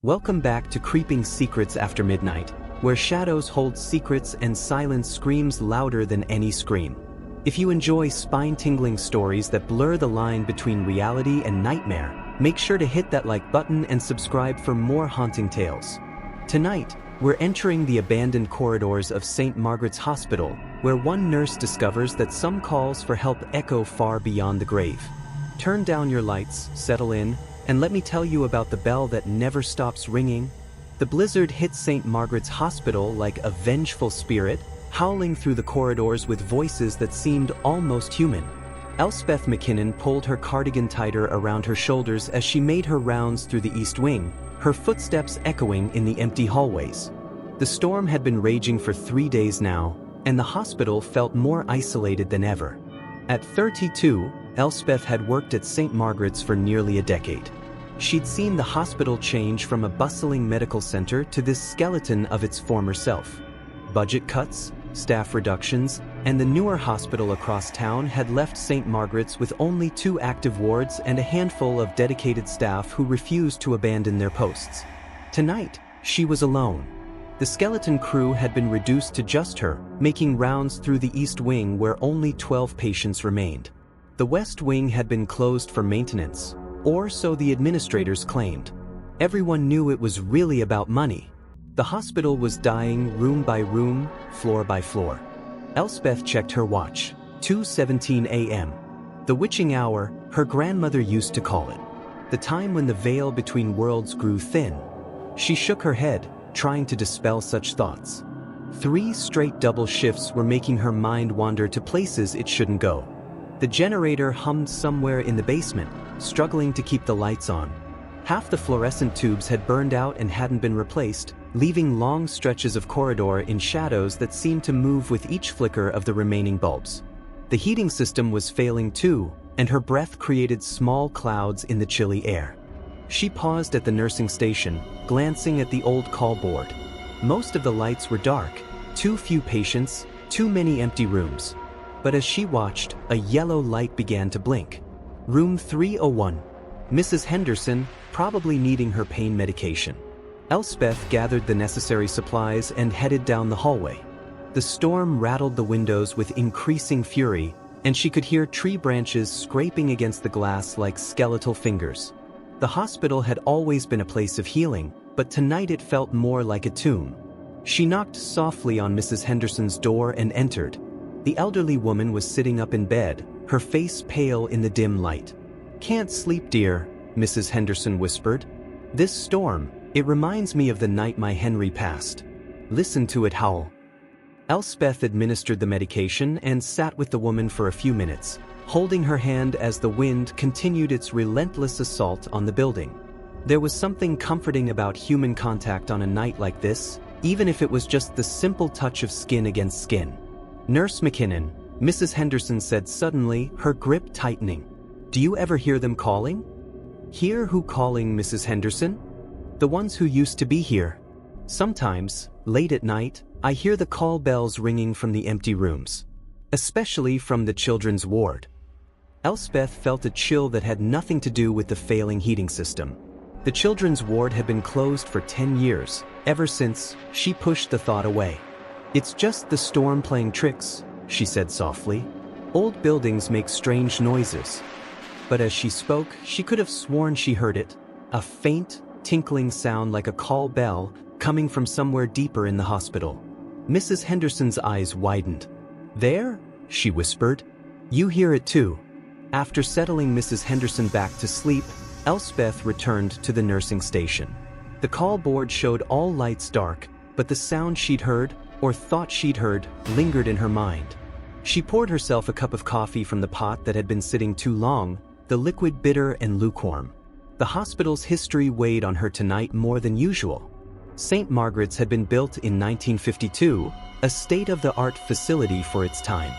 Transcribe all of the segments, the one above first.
Welcome back to Creeping Secrets After Midnight, where shadows hold secrets and silence screams louder than any scream. If you enjoy spine-tingling stories that blur the line between reality and nightmare, make sure to hit that like button and subscribe for more haunting tales. Tonight, we're entering the abandoned corridors of St. Margaret's Hospital, where one nurse discovers that some calls for help echo far beyond the grave. Turn down your lights, settle in, and let me tell you about the bell that never stops ringing. The blizzard hit St. Margaret's Hospital like a vengeful spirit, howling through the corridors with voices that seemed almost human. Elspeth McKinnon pulled her cardigan tighter around her shoulders as she made her rounds through the East Wing, her footsteps echoing in the empty hallways. The storm had been raging for 3 days now, and the hospital felt more isolated than ever. At 32, Elspeth had worked at St. Margaret's for nearly a decade. She'd seen the hospital change from a bustling medical center to this skeleton of its former self. Budget cuts, staff reductions, and the newer hospital across town had left St. Margaret's with only 2 active wards and a handful of dedicated staff who refused to abandon their posts. Tonight, she was alone. The skeleton crew had been reduced to just her, making rounds through the East Wing where only 12 patients remained. The West Wing had been closed for maintenance, or so the administrators claimed. Everyone knew it was really about money. The hospital was dying room by room, floor by floor. Elspeth checked her watch, 2:17 a.m. The witching hour, her grandmother used to call it. The time when the veil between worlds grew thin. She shook her head, trying to dispel such thoughts. 3 straight double shifts were making her mind wander to places it shouldn't go. The generator hummed somewhere in the basement, struggling to keep the lights on. Half the fluorescent tubes had burned out and hadn't been replaced, leaving long stretches of corridor in shadows that seemed to move with each flicker of the remaining bulbs. The heating system was failing too, and her breath created small clouds in the chilly air. She paused at the nursing station, glancing at the old call board. Most of the lights were dark, too few patients, too many empty rooms. But as she watched, a yellow light began to blink. Room 301. Mrs. Henderson, probably needing her pain medication. Elspeth gathered the necessary supplies and headed down the hallway. The storm rattled the windows with increasing fury, and she could hear tree branches scraping against the glass like skeletal fingers. The hospital had always been a place of healing, but tonight it felt more like a tomb. She knocked softly on Mrs. Henderson's door and entered. The elderly woman was sitting up in bed, her face pale in the dim light. "Can't sleep, dear," Mrs. Henderson whispered. "This storm, it reminds me of the night my Henry passed. Listen to it howl." Elspeth administered the medication and sat with the woman for a few minutes, holding her hand as the wind continued its relentless assault on the building. There was something comforting about human contact on a night like this, even if it was just the simple touch of skin against skin. "Nurse McKinnon," Mrs. Henderson said suddenly, her grip tightening. "Do you ever hear them calling?" "Hear who calling, Mrs. Henderson?" "The ones who used to be here. Sometimes, late at night, I hear the call bells ringing from the empty rooms. Especially from the children's ward." Elspeth felt a chill that had nothing to do with the failing heating system. The children's ward had been closed for 10 years, ever since. She pushed the thought away. "It's just the storm playing tricks," she said softly. "Old buildings make strange noises." But as she spoke, she could have sworn she heard it. A faint, tinkling sound like a call bell, coming from somewhere deeper in the hospital. Mrs. Henderson's eyes widened. "There?" she whispered. "You hear it too." After settling Mrs. Henderson back to sleep, Elspeth returned to the nursing station. The call board showed all lights dark, but the sound she'd heard, or thought she'd heard, lingered in her mind. She poured herself a cup of coffee from the pot that had been sitting too long, the liquid bitter and lukewarm. The hospital's history weighed on her tonight more than usual. St. Margaret's had been built in 1952, a state-of-the-art facility for its time.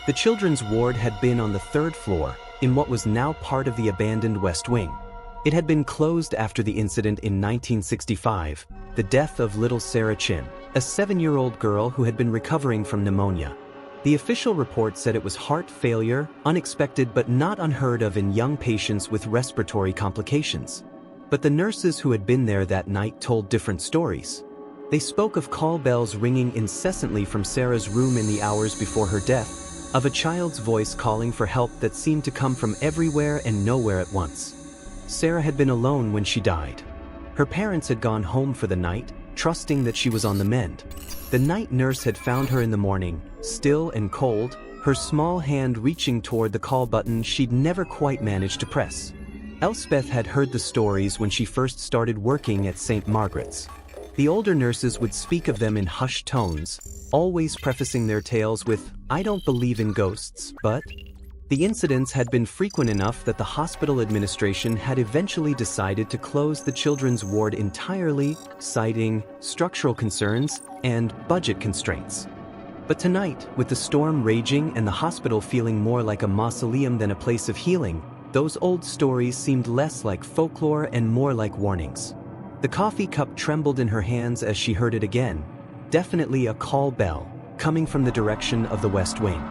The children's ward had been on the 3rd floor, in what was now part of the abandoned West Wing. It had been closed after the incident in 1965, the death of little Sarah Chin, a 7-year-old girl who had been recovering from pneumonia. The official report said it was heart failure, unexpected but not unheard of in young patients with respiratory complications. But the nurses who had been there that night told different stories. They spoke of call bells ringing incessantly from Sarah's room in the hours before her death, of a child's voice calling for help that seemed to come from everywhere and nowhere at once. Sarah had been alone when she died. Her parents had gone home for the night, trusting that she was on the mend. The night nurse had found her in the morning, still and cold, her small hand reaching toward the call button she'd never quite managed to press. Elspeth had heard the stories when she first started working at St. Margaret's. The older nurses would speak of them in hushed tones, always prefacing their tales with, "I don't believe in ghosts, but..." The incidents had been frequent enough that the hospital administration had eventually decided to close the children's ward entirely, citing structural concerns and budget constraints. But tonight, with the storm raging and the hospital feeling more like a mausoleum than a place of healing, those old stories seemed less like folklore and more like warnings. The coffee cup trembled in her hands as she heard it again. Definitely a call bell, coming from the direction of the West Wing.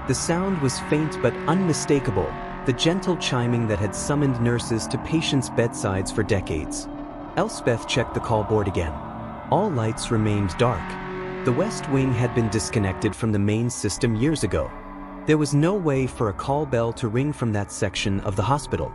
The sound was faint but unmistakable, the gentle chiming that had summoned nurses to patients' bedsides for decades. Elspeth checked the call board again. All lights remained dark. The West Wing had been disconnected from the main system years ago. There was no way for a call bell to ring from that section of the hospital.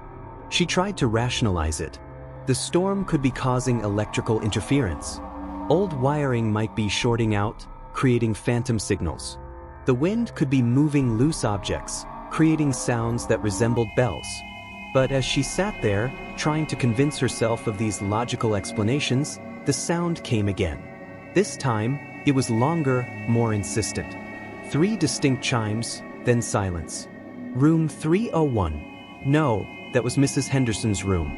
She tried to rationalize it. The storm could be causing electrical interference. Old wiring might be shorting out, creating phantom signals. The wind could be moving loose objects, creating sounds that resembled bells. But as she sat there, trying to convince herself of these logical explanations, the sound came again. This time, it was longer, more insistent. 3 distinct chimes, then silence. Room 301. No, that was Mrs. Henderson's room.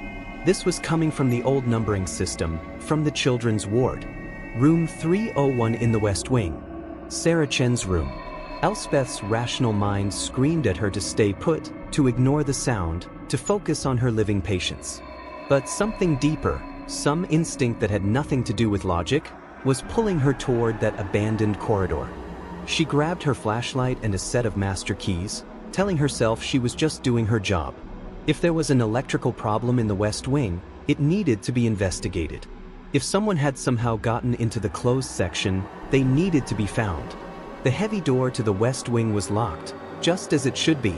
This was coming from the old numbering system, from the children's ward. Room 301 in the West Wing. Sarah Chen's room. Elspeth's rational mind screamed at her to stay put, to ignore the sound, to focus on her living patients. But something deeper, some instinct that had nothing to do with logic, was pulling her toward that abandoned corridor. She grabbed her flashlight and a set of master keys, telling herself she was just doing her job. If there was an electrical problem in the West Wing, it needed to be investigated. If someone had somehow gotten into the closed section, they needed to be found. The heavy door to the West Wing was locked, just as it should be.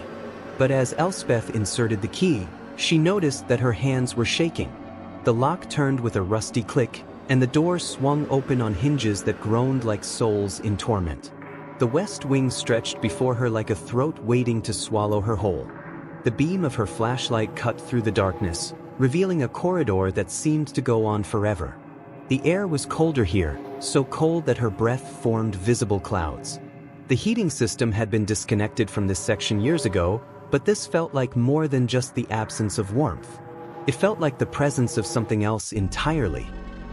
But as Elspeth inserted the key, she noticed that her hands were shaking. The lock turned with a rusty click, and the door swung open on hinges that groaned like souls in torment. The West Wing stretched before her like a throat waiting to swallow her whole. The beam of her flashlight cut through the darkness, revealing a corridor that seemed to go on forever. The air was colder here, so cold that her breath formed visible clouds. The heating system had been disconnected from this section years ago, but this felt like more than just the absence of warmth. It felt like the presence of something else entirely.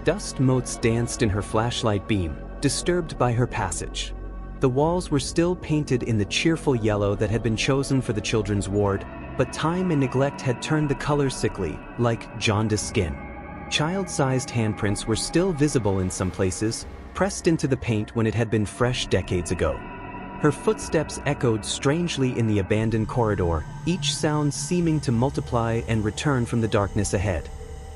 Dust motes danced in her flashlight beam, disturbed by her passage. The walls were still painted in the cheerful yellow that had been chosen for the children's ward, but time and neglect had turned the color sickly, like jaundiced skin. Child-sized handprints were still visible in some places, pressed into the paint when it had been fresh decades ago. Her footsteps echoed strangely in the abandoned corridor, each sound seeming to multiply and return from the darkness ahead.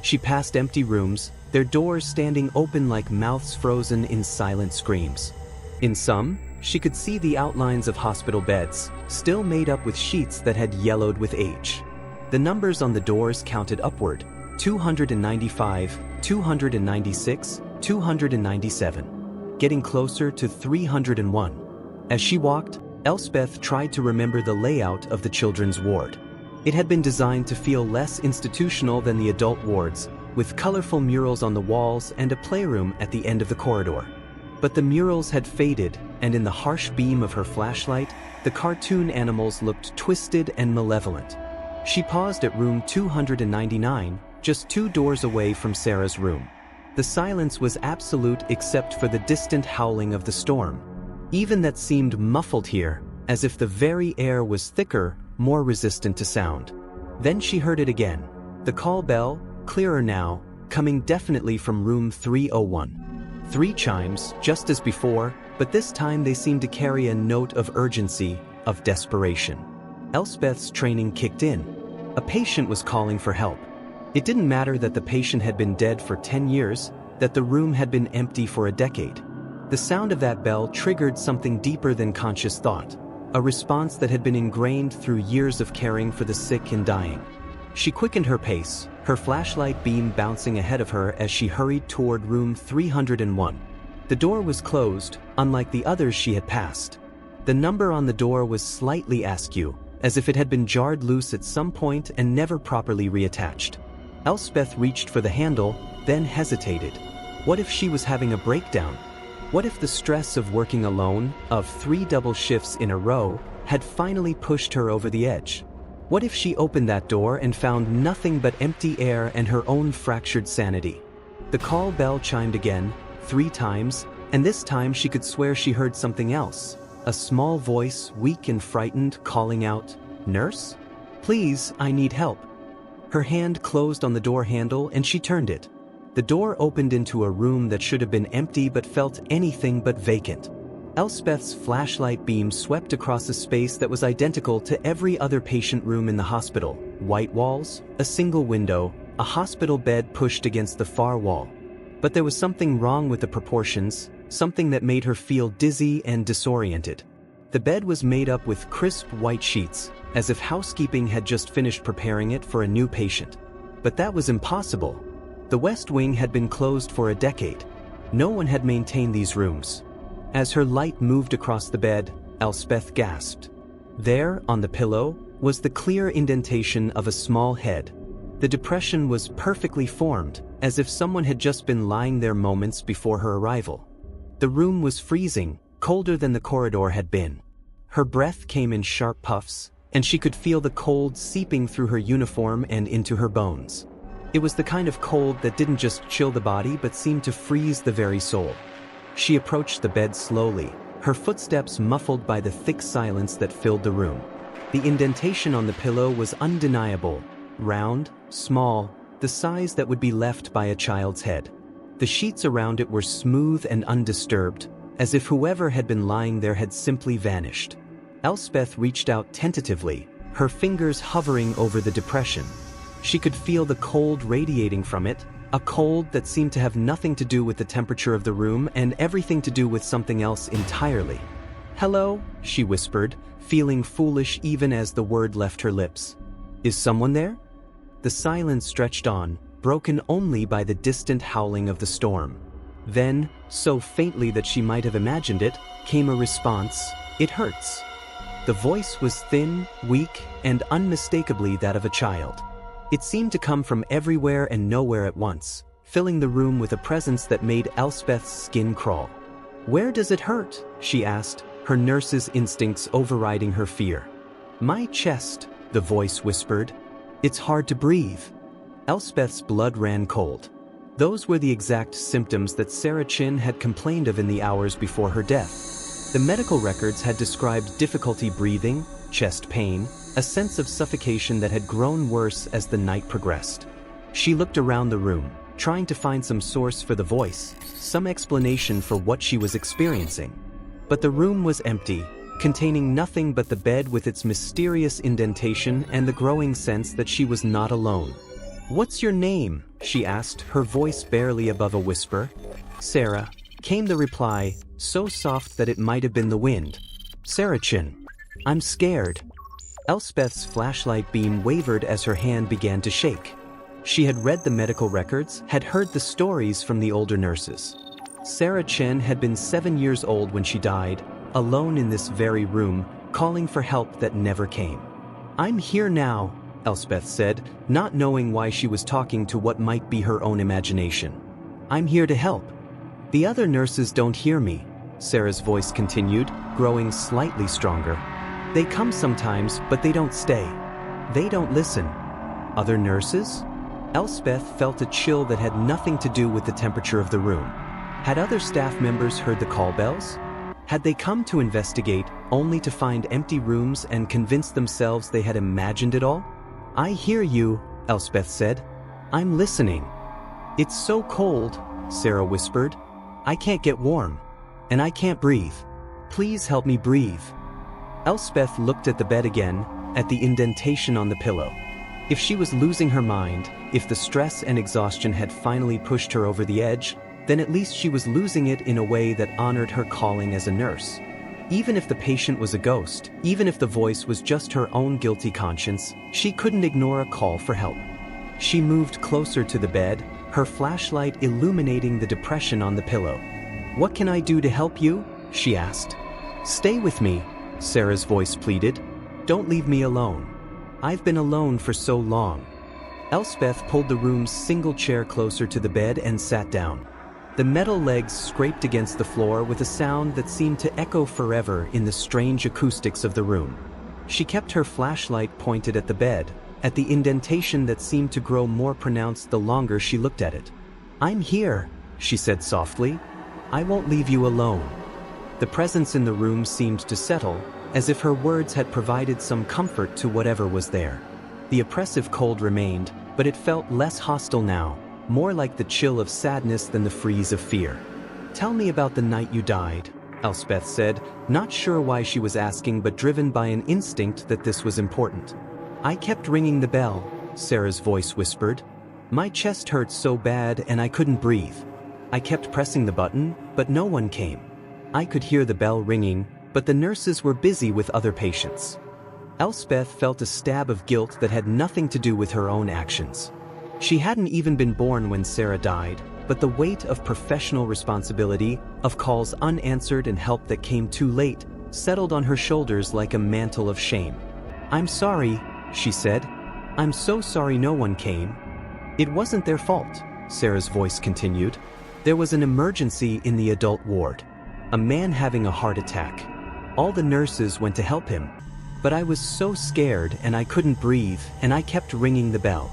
She passed empty rooms, their doors standing open like mouths frozen in silent screams. In some, she could see the outlines of hospital beds, still made up with sheets that had yellowed with age. The numbers on the doors counted upward: 295, 296, 297. Getting closer to 301. As she walked, Elspeth tried to remember the layout of the children's ward. It had been designed to feel less institutional than the adult wards, with colorful murals on the walls and a playroom at the end of the corridor. But the murals had faded, and in the harsh beam of her flashlight, the cartoon animals looked twisted and malevolent. She paused at room 299, just 2 doors away from Sarah's room. The silence was absolute except for the distant howling of the storm. Even that seemed muffled here, as if the very air was thicker, more resistant to sound. Then she heard it again. The call bell, clearer now, coming definitely from room 301. 3 chimes, just as before, but this time they seemed to carry a note of urgency, of desperation. Elspeth's training kicked in. A patient was calling for help. It didn't matter that the patient had been dead for 10 years, that the room had been empty for a decade. The sound of that bell triggered something deeper than conscious thought, a response that had been ingrained through years of caring for the sick and dying. She quickened her pace, her flashlight beam bouncing ahead of her as she hurried toward room 301. The door was closed, unlike the others she had passed. The number on the door was slightly askew, as if it had been jarred loose at some point and never properly reattached. Elspeth reached for the handle, then hesitated. What if she was having a breakdown? What if the stress of working alone, of 3 double shifts in a row, had finally pushed her over the edge? What if she opened that door and found nothing but empty air and her own fractured sanity? The call bell chimed again, 3 times, and this time she could swear she heard something else. A small voice, weak and frightened, calling out, "Nurse? Please, I need help." Her hand closed on the door handle and she turned it. The door opened into a room that should have been empty but felt anything but vacant. Elspeth's flashlight beam swept across a space that was identical to every other patient room in the hospital. White walls, a single window, a hospital bed pushed against the far wall. But there was something wrong with the proportions, something that made her feel dizzy and disoriented. The bed was made up with crisp white sheets, as if housekeeping had just finished preparing it for a new patient. But that was impossible. The West Wing had been closed for a decade. No one had maintained these rooms. As her light moved across the bed, Elspeth gasped. There, on the pillow, was the clear indentation of a small head. The depression was perfectly formed, as if someone had just been lying there moments before her arrival. The room was freezing, colder than the corridor had been. Her breath came in sharp puffs, and she could feel the cold seeping through her uniform and into her bones. It was the kind of cold that didn't just chill the body but seemed to freeze the very soul. She approached the bed slowly, her footsteps muffled by the thick silence that filled the room. The indentation on the pillow was undeniable, round, small, the size that would be left by a child's head. The sheets around it were smooth and undisturbed, as if whoever had been lying there had simply vanished. Elspeth reached out tentatively, her fingers hovering over the depression. She could feel the cold radiating from it, a cold that seemed to have nothing to do with the temperature of the room and everything to do with something else entirely. "Hello?" she whispered, feeling foolish even as the word left her lips. "Is someone there?" The silence stretched on, broken only by the distant howling of the storm. Then, so faintly that she might have imagined it, came a response, "It hurts." The voice was thin, weak, and unmistakably that of a child. It seemed to come from everywhere and nowhere at once, filling the room with a presence that made Elspeth's skin crawl. "Where does it hurt?" she asked, her nurse's instincts overriding her fear. "My chest," the voice whispered. "It's hard to breathe." Elspeth's blood ran cold. Those were the exact symptoms that Sarah Chin had complained of in the hours before her death. The medical records had described difficulty breathing, chest pain, a sense of suffocation that had grown worse as the night progressed. She looked around the room, trying to find some source for the voice, some explanation for what she was experiencing. But the room was empty, containing nothing but the bed with its mysterious indentation and the growing sense that she was not alone. "What's your name?" she asked, her voice barely above a whisper. "Sarah," came the reply, so soft that it might have been the wind. "Sarah Chin. I'm scared." Elspeth's flashlight beam wavered as her hand began to shake. She had read the medical records, had heard the stories from the older nurses. Sarah Chen had been 7 years old when she died, alone in this very room, calling for help that never came. "I'm here now," Elspeth said, not knowing why she was talking to what might be her own imagination. "I'm here to help." "The other nurses don't hear me," Sarah's voice continued, growing slightly stronger. "They come sometimes, but they don't stay. They don't listen." "Other nurses?" Elspeth felt a chill that had nothing to do with the temperature of the room. Had other staff members heard the call bells? Had they come to investigate, only to find empty rooms and convince themselves they had imagined it all? "I hear you," Elspeth said. "I'm listening." "It's so cold," Sarah whispered. "I can't get warm. And I can't breathe. Please help me breathe." Elspeth looked at the bed again, at the indentation on the pillow. If she was losing her mind, if the stress and exhaustion had finally pushed her over the edge, then at least she was losing it in a way that honored her calling as a nurse. Even if the patient was a ghost, even if the voice was just her own guilty conscience, she couldn't ignore a call for help. She moved closer to the bed, her flashlight illuminating the depression on the pillow. "What can I do to help you?" she asked. "Stay with me," Sarah's voice pleaded. "Don't leave me alone. I've been alone for so long." Elspeth pulled the room's single chair closer to the bed and sat down. The metal legs scraped against the floor with a sound that seemed to echo forever in the strange acoustics of the room. She kept her flashlight pointed at the bed, at the indentation that seemed to grow more pronounced the longer she looked at it. "I'm here," she said softly. "I won't leave you alone." The presence in the room seemed to settle, as if her words had provided some comfort to whatever was there. The oppressive cold remained, but it felt less hostile now, more like the chill of sadness than the freeze of fear. "Tell me about the night you died," Elspeth said, not sure why she was asking but driven by an instinct that this was important. "I kept ringing the bell," Sarah's voice whispered. "My chest hurt so bad and I couldn't breathe. I kept pressing the button, but no one came. I could hear the bell ringing, but the nurses were busy with other patients." Elspeth felt a stab of guilt that had nothing to do with her own actions. She hadn't even been born when Sarah died, but the weight of professional responsibility, of calls unanswered and help that came too late, settled on her shoulders like a mantle of shame. "I'm sorry," she said. "I'm so sorry no one came." "It wasn't their fault," Sarah's voice continued. "There was an emergency in the adult ward. A man having a heart attack. All the nurses went to help him. But I was so scared and I couldn't breathe and I kept ringing the bell."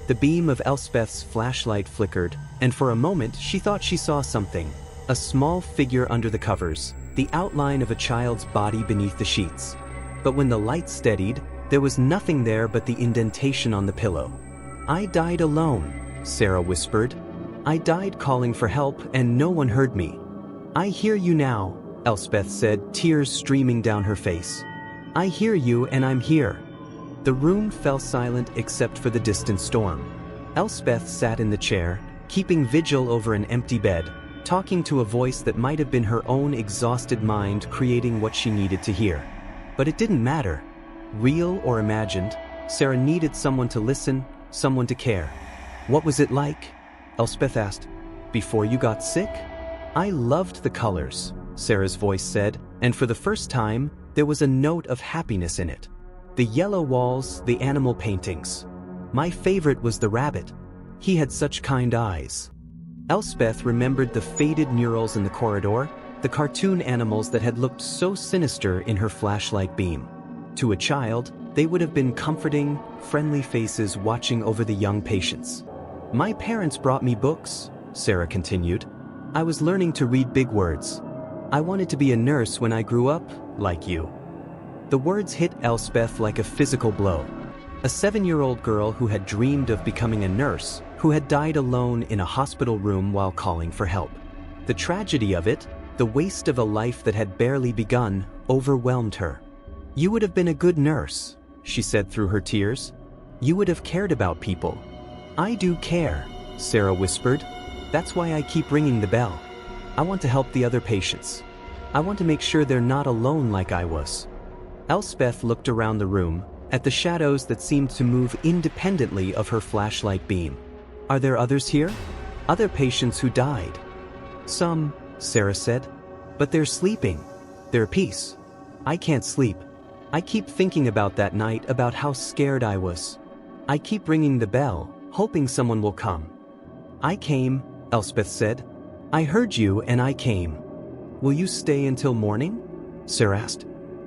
The beam of Elspeth's flashlight flickered, and for a moment she thought she saw something. A small figure under the covers, the outline of a child's body beneath the sheets. But when the light steadied, there was nothing there but the indentation on the pillow. "I died alone," Sarah whispered. "I died calling for help and no one heard me." "I hear you now," Elspeth said, tears streaming down her face. "I hear you and I'm here." The room fell silent except for the distant storm. Elspeth sat in the chair, keeping vigil over an empty bed, talking to a voice that might have been her own exhausted mind creating what she needed to hear. But it didn't matter. Real or imagined, Sarah needed someone to listen, someone to care. "What was it like?" Elspeth asked. "Before you got sick?" "I loved the colors," Sarah's voice said, and for the first time, there was a note of happiness in it. The yellow walls, the animal paintings. My favorite was the rabbit. He had such kind eyes. Elspeth remembered the faded murals in the corridor, the cartoon animals that had looked so sinister in her flashlight beam. To a child, they would have been comforting, friendly faces watching over the young patients. "My parents brought me books," Sarah continued. "I was learning to read big words. I wanted to be a nurse when I grew up, like you." The words hit Elspeth like a physical blow. A 7-year-old girl who had dreamed of becoming a nurse, who had died alone in a hospital room while calling for help. The tragedy of it, the waste of a life that had barely begun, overwhelmed her. "You would have been a good nurse," she said through her tears. "You would have cared about people." "I do care," Sarah whispered. "That's why I keep ringing the bell. I want to help the other patients. I want to make sure they're not alone like I was." Elspeth looked around the room, at the shadows that seemed to move independently of her flashlight beam. "Are there others here? Other patients who died?" "Some," Sarah said. "But they're sleeping. They're at peace. I can't sleep. I keep thinking about that night, about how scared I was. I keep ringing the bell, hoping someone will come." "I came," Elspeth said. "I heard you and I came." "Will you stay until morning?" Sarah asked.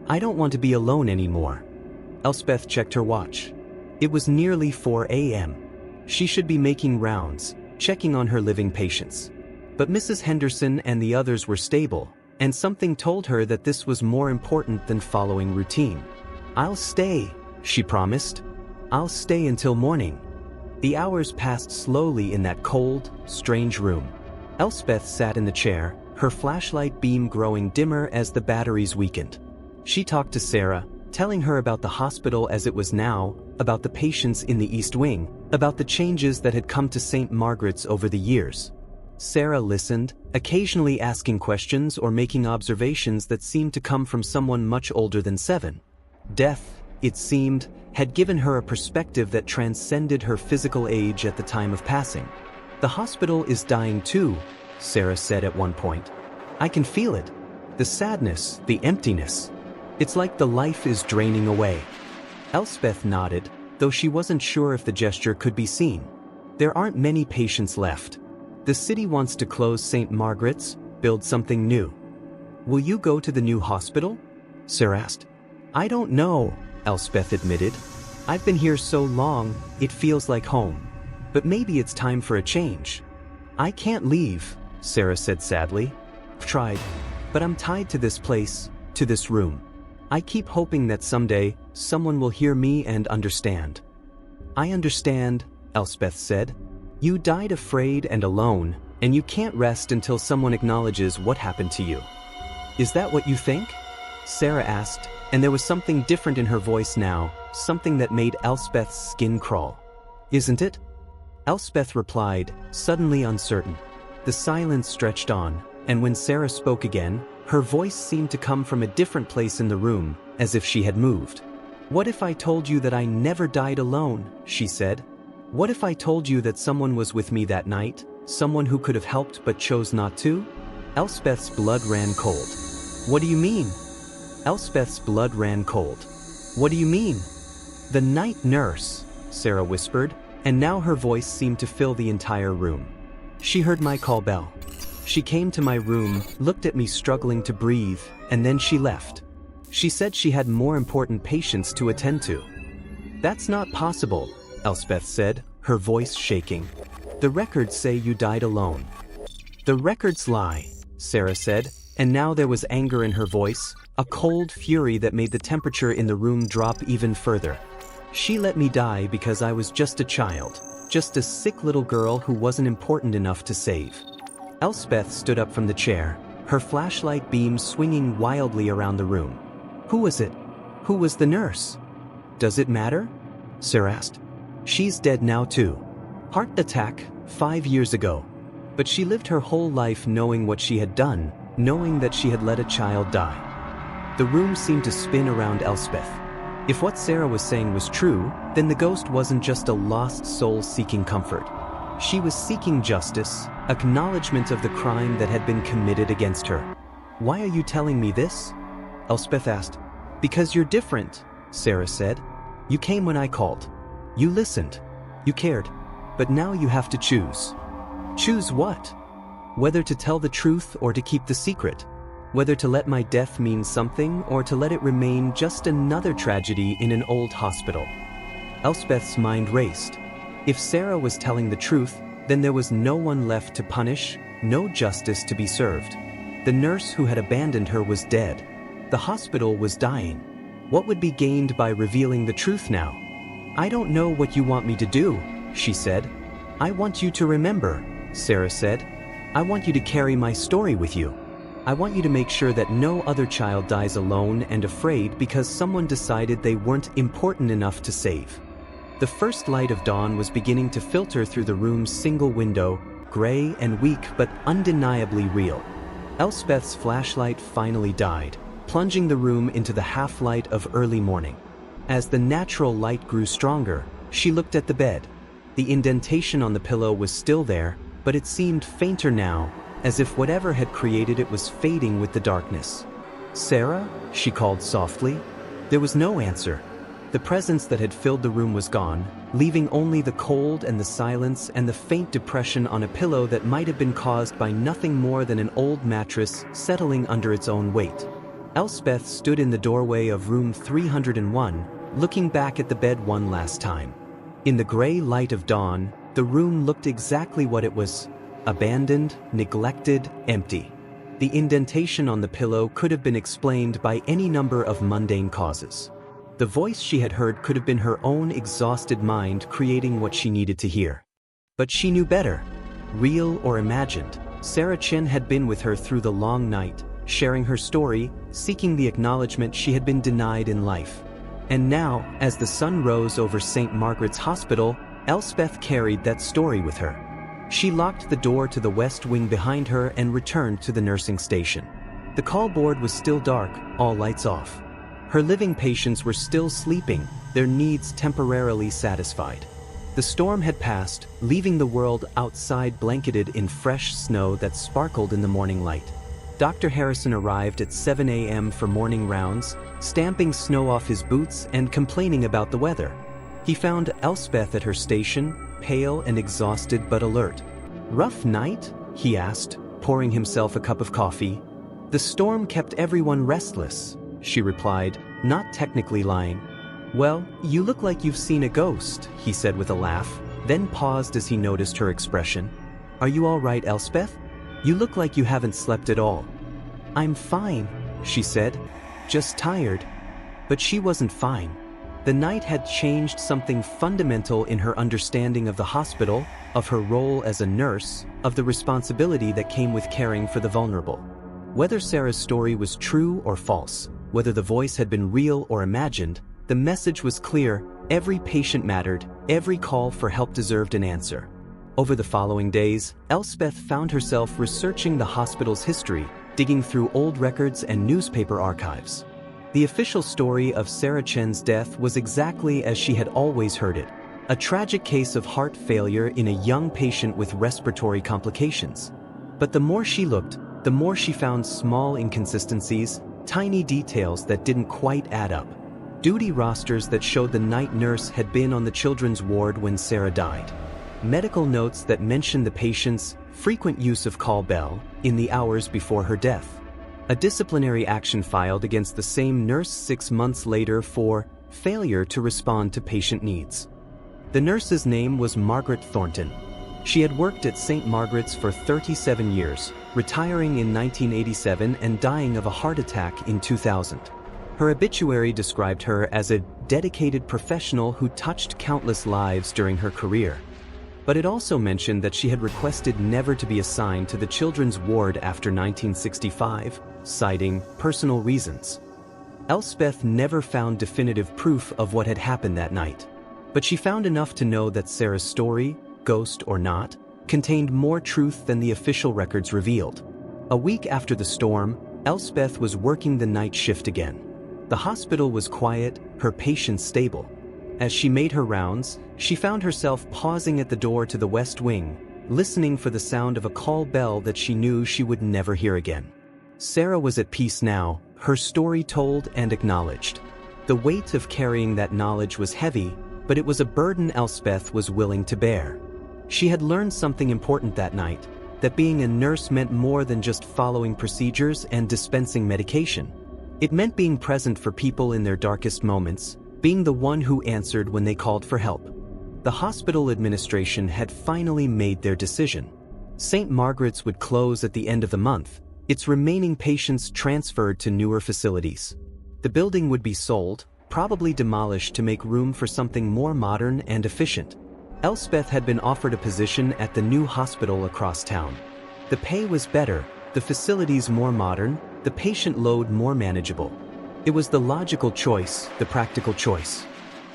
"I don't want to be alone anymore." Elspeth checked her watch. It was nearly 4 a.m. She should be making rounds, checking on her living patients. But Mrs. Henderson and the others were stable, and something told her that this was more important than following routine. "I'll stay," she promised. "I'll stay until morning." The hours passed slowly in that cold, strange room. Elspeth sat in the chair, her flashlight beam growing dimmer as the batteries weakened. She talked to Sarah, telling her about the hospital as it was now, about the patients in the East Wing, about the changes that had come to St. Margaret's over the years. Sarah listened, occasionally asking questions or making observations that seemed to come from someone much older than 7. Death, it seemed, had given her a perspective that transcended her physical age at the time of passing. "The hospital is dying too," Sarah said at one point. "I can feel it. The sadness, the emptiness. It's like the life is draining away." Elspeth nodded, though she wasn't sure if the gesture could be seen. "There aren't many patients left. The city wants to close St. Margaret's, build something new." "Will you go to the new hospital?" Sarah asked. "I don't know," Elspeth admitted. "I've been here so long, it feels like home. But maybe it's time for a change." "I can't leave," Sarah said sadly. "I've tried, but I'm tied to this place, to this room. I keep hoping that someday, someone will hear me and understand." "I understand," Elspeth said. "You died afraid and alone, and you can't rest until someone acknowledges what happened to you." "Is that what you think?" Sarah asked, and there was something different in her voice now, something that made Elspeth's skin crawl. "Isn't it?" Elspeth replied, suddenly uncertain. The silence stretched on, and when Sarah spoke again, her voice seemed to come from a different place in the room, as if she had moved. "What if I told you that I never died alone?" she said. "What if I told you that someone was with me that night, someone who could have helped but chose not to?" Elspeth's blood ran cold. "What do you mean?" Elspeth's blood ran cold. "What do you mean?" "The night nurse," Sarah whispered, and now her voice seemed to fill the entire room. "She heard my call bell. She came to my room, looked at me struggling to breathe, and then she left. She said she had more important patients to attend to." "That's not possible," Elspeth said, her voice shaking. "The records say you died alone." "The records lie," Sarah said, and now there was anger in her voice, a cold fury that made the temperature in the room drop even further. "She let me die because I was just a child, just a sick little girl who wasn't important enough to save." Elspeth stood up from the chair, her flashlight beam swinging wildly around the room. "Who was it? Who was the nurse?" "Does it matter?" Sarah asked. "She's dead now too. Heart attack, 5 years ago. But she lived her whole life knowing what she had done, knowing that she had let a child die." The room seemed to spin around Elspeth. If what Sarah was saying was true, then the ghost wasn't just a lost soul seeking comfort. She was seeking justice, acknowledgement of the crime that had been committed against her. "Why are you telling me this?" Elspeth asked. "Because you're different," Sarah said. "You came when I called. You listened. You cared. But now you have to choose." "Choose what?" "Whether to tell the truth or to keep the secret. Whether to let my death mean something or to let it remain just another tragedy in an old hospital." Elspeth's mind raced. If Sarah was telling the truth, then there was no one left to punish, no justice to be served. The nurse who had abandoned her was dead. The hospital was dying. What would be gained by revealing the truth now? "I don't know what you want me to do," she said. "I want you to remember," Sarah said. "I want you to carry my story with you. I want you to make sure that no other child dies alone and afraid because someone decided they weren't important enough to save." The first light of dawn was beginning to filter through the room's single window, gray and weak but undeniably real. Elspeth's flashlight finally died, plunging the room into the half-light of early morning. As the natural light grew stronger, she looked at the bed. The indentation on the pillow was still there, but it seemed fainter now, as if whatever had created it was fading with the darkness. "Sarah?" she called softly. There was no answer. The presence that had filled the room was gone, leaving only the cold and the silence and the faint depression on a pillow that might have been caused by nothing more than an old mattress settling under its own weight. Elspeth stood in the doorway of room 301, looking back at the bed one last time. In the gray light of dawn, the room looked exactly what it was: abandoned, neglected, empty. The indentation on the pillow could have been explained by any number of mundane causes. The voice she had heard could have been her own exhausted mind creating what she needed to hear. But she knew better. Real or imagined, Sarah Chen had been with her through the long night, sharing her story, seeking the acknowledgement she had been denied in life. And now, as the sun rose over St. Margaret's Hospital, Elspeth carried that story with her. She locked the door to the west wing behind her and returned to the nursing station. The call board was still dark, all lights off. Her living patients were still sleeping, their needs temporarily satisfied. The storm had passed, leaving the world outside blanketed in fresh snow that sparkled in the morning light. Dr. Harrison arrived at 7 a.m. for morning rounds, stamping snow off his boots and complaining about the weather. He found Elspeth at her station, pale and exhausted but alert. "Rough night?" he asked, pouring himself a cup of coffee. "The storm kept everyone restless," she replied, not technically lying. "Well, you look like you've seen a ghost," he said with a laugh, then paused as he noticed her expression. "Are you all right, Elspeth? You look like you haven't slept at all." "I'm fine," she said, "just tired." But she wasn't fine. The night had changed something fundamental in her understanding of the hospital, of her role as a nurse, of the responsibility that came with caring for the vulnerable. Whether Sarah's story was true or false, whether the voice had been real or imagined, the message was clear: every patient mattered, every call for help deserved an answer. Over the following days, Elspeth found herself researching the hospital's history, digging through old records and newspaper archives. The official story of Sarah Chen's death was exactly as she had always heard it: a tragic case of heart failure in a young patient with respiratory complications. But the more she looked, the more she found small inconsistencies, tiny details that didn't quite add up. Duty rosters that showed the night nurse had been on the children's ward when Sarah died. Medical notes that mentioned the patient's frequent use of call bell in the hours before her death. A disciplinary action filed against the same nurse 6 months later for failure to respond to patient needs. The nurse's name was Margaret Thornton. She had worked at St. Margaret's for 37 years, retiring in 1987 and dying of a heart attack in 2000. Her obituary described her as a dedicated professional who touched countless lives during her career. But it also mentioned that she had requested never to be assigned to the children's ward after 1965, citing personal reasons. Elspeth never found definitive proof of what had happened that night. But she found enough to know that Sarah's story, ghost or not, contained more truth than the official records revealed. A week after the storm, Elspeth was working the night shift again. The hospital was quiet, her patients stable. As she made her rounds, she found herself pausing at the door to the west wing, listening for the sound of a call bell that she knew she would never hear again. Sarah was at peace now, her story told and acknowledged. The weight of carrying that knowledge was heavy, but it was a burden Elspeth was willing to bear. She had learned something important that night, that being a nurse meant more than just following procedures and dispensing medication. It meant being present for people in their darkest moments, being the one who answered when they called for help. The hospital administration had finally made their decision. St. Margaret's would close at the end of the month, its remaining patients transferred to newer facilities. The building would be sold, probably demolished to make room for something more modern and efficient. Elspeth had been offered a position at the new hospital across town. The pay was better, the facilities more modern, the patient load more manageable. It was the logical choice, the practical choice.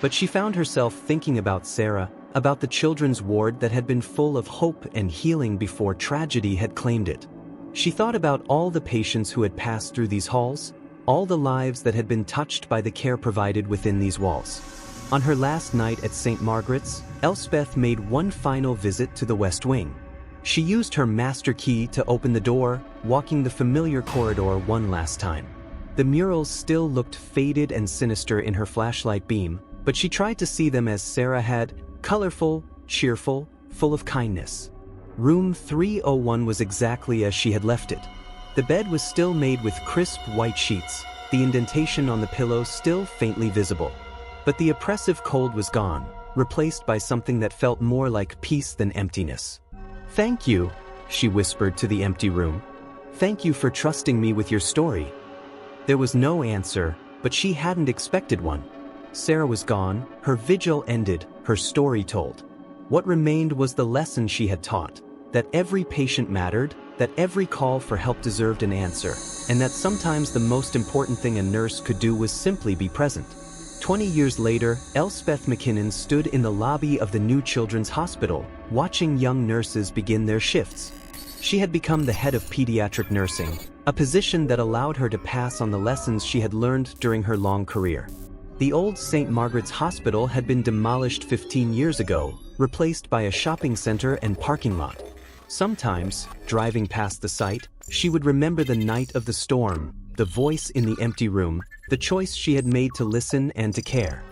But she found herself thinking about Sarah, about the children's ward that had been full of hope and healing before tragedy had claimed it. She thought about all the patients who had passed through these halls, all the lives that had been touched by the care provided within these walls. On her last night at St. Margaret's, Elspeth made one final visit to the West Wing. She used her master key to open the door, walking the familiar corridor one last time. The murals still looked faded and sinister in her flashlight beam, but she tried to see them as Sarah had, colorful, cheerful, full of kindness. Room 301 was exactly as she had left it. The bed was still made with crisp white sheets, the indentation on the pillow still faintly visible. But the oppressive cold was gone, replaced by something that felt more like peace than emptiness. "Thank you," she whispered to the empty room. "Thank you for trusting me with your story." There was no answer, but she hadn't expected one. Sarah was gone, her vigil ended, her story told. What remained was the lesson she had taught, that every patient mattered, that every call for help deserved an answer, and that sometimes the most important thing a nurse could do was simply be present. 20 years later, Elspeth McKinnon stood in the lobby of the new children's hospital, watching young nurses begin their shifts. She had become the head of pediatric nursing, a position that allowed her to pass on the lessons she had learned during her long career. The old St. Margaret's Hospital had been demolished 15 years ago, replaced by a shopping center and parking lot. Sometimes, driving past the site, she would remember the night of the storm, the voice in the empty room, the choice she had made to listen and to care.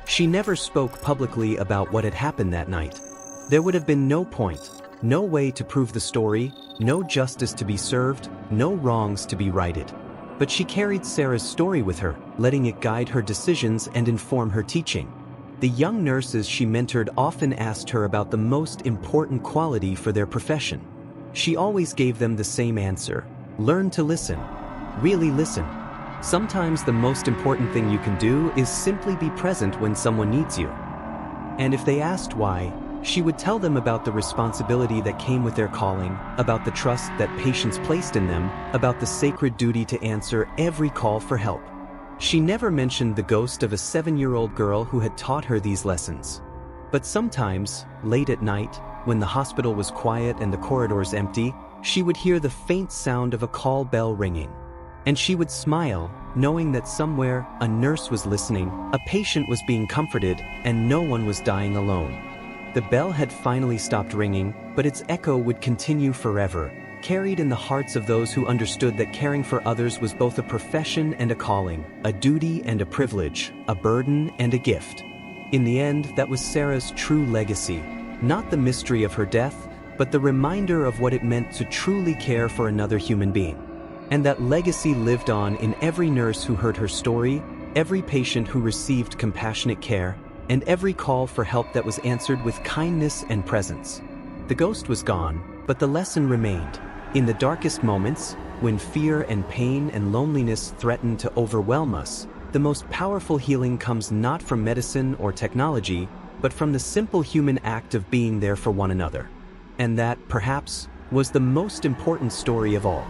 She never spoke publicly about what had happened that night. There would have been no point, no way to prove the story, no justice to be served, no wrongs to be righted. But she carried Sarah's story with her, letting it guide her decisions and inform her teaching. The young nurses she mentored often asked her about the most important quality for their profession. She always gave them the same answer: learn to listen. Really listen. Sometimes the most important thing you can do is simply be present when someone needs you. And if they asked why, she would tell them about the responsibility that came with their calling, about the trust that patients placed in them, about the sacred duty to answer every call for help. She never mentioned the ghost of a 7-year-old girl who had taught her these lessons. But sometimes, late at night, when the hospital was quiet and the corridors empty, she would hear the faint sound of a call bell ringing. And she would smile, knowing that somewhere a nurse was listening, a patient was being comforted, and no one was dying alone. The bell had finally stopped ringing, but its echo would continue forever, carried in the hearts of those who understood that caring for others was both a profession and a calling, a duty and a privilege, a burden and a gift. In the end, that was Sarah's true legacy, not the mystery of her death, but the reminder of what it meant to truly care for another human being. And that legacy lived on in every nurse who heard her story, every patient who received compassionate care, and every call for help that was answered with kindness and presence. The ghost was gone, but the lesson remained. In the darkest moments, when fear and pain and loneliness threaten to overwhelm us, the most powerful healing comes not from medicine or technology, but from the simple human act of being there for one another. And that, perhaps, was the most important story of all.